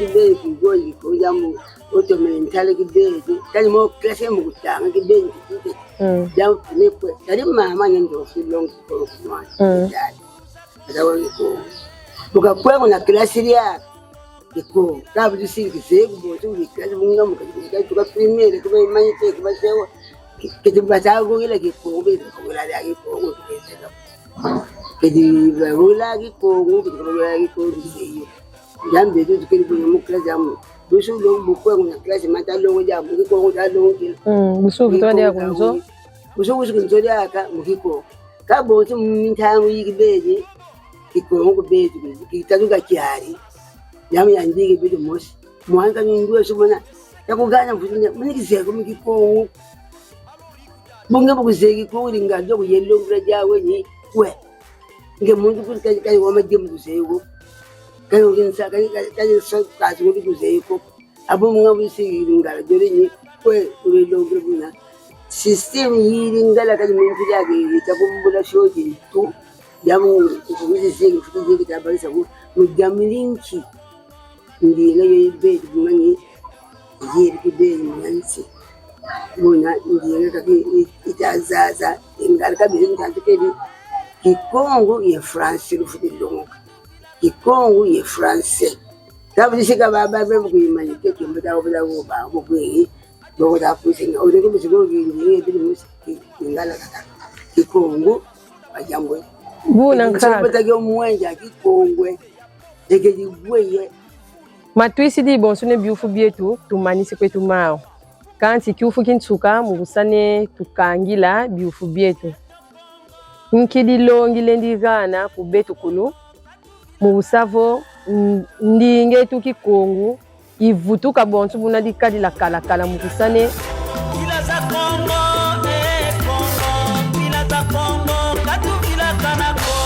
kibeli kigoli kuja mu otomentale kibeli kali mo klase mu kutanga kibeli kiti jamu ne kwa kali mama nyendo filong ko kwa adawa ko buka kwa na klase ya ko kabu disi kisego bo tu klase bunga mu kiti tuka premier ko imanye te ko basewa kiti batago ile ko be ko la ya ko ko kiti ba wala ko kiti ba wala ko disi jambe tu kiri mu klase jamu busu lo bukwe na klase matalo jamu ko dalo kile busu vitwande ya kunzo busu kunzo ya ka mukiko kabo tu mintangu yigibeli kiko ngo bezi kitaduka kiari jamu yandige bidu mosi mwanga ngwe subona yakugana mvunya munikizeko mukiko bunge bukuzeki ko uringa byo kuyelo ngura jawe ni we nge muntu kuri wa majemu kuzeko kayo kinsa kayo so kazi nguri kuzeko abo munga bisi ngala jori ni we urelo ngura buna system yiri ngala kazi muntu yake itakumbula shoji tu jamu kuzeki futi kitabisa ku mujamilinki ndiye yo be mani yiri kibe nyansi bona ndiye kaki itazaza ingala kabiri ntantikeli Kikongo ye France rufuti longa Kikongo ye France tabishika baba bebe kuyimanyike kimbuda obula boba bogwe boko takusinga ureke bisigo ngiye biri musiki ingala kaka Kikongo bajambo buna nkaka bataje omwenja Kikongwe degejibweye matwisi di bonsune biufu bietu tumanisi kwetu mao kanti kiufu kintsuka mugusane tukangila biufu bietu nkidi longile ndigana kubetu kulu mubusavo ndinge tu Kikongo ivutuka bontu buna dikadi la kala mugusane ila za Kongo Kongo ila za Kongo katu ila kanako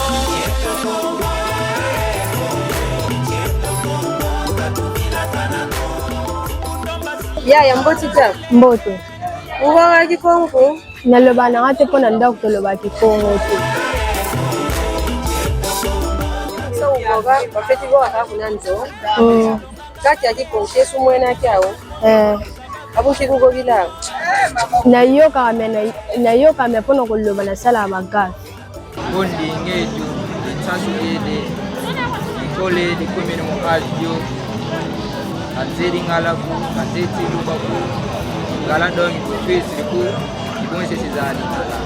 ya mboti ta mboto uwa wa Kikongo naloba na ngate pona nda kutoloba Kikongo tu so uwa bafeti go akakunanzo kati ya Kikongo Yesu mwena kyao abo kikugo bila nayoka me pona koloba na sala magafi bondi ngeju tsasu yede ikole de komene mo radio azeri ngala ku azeti lubaku ngala dongi ku face ku ibonse sizani ngala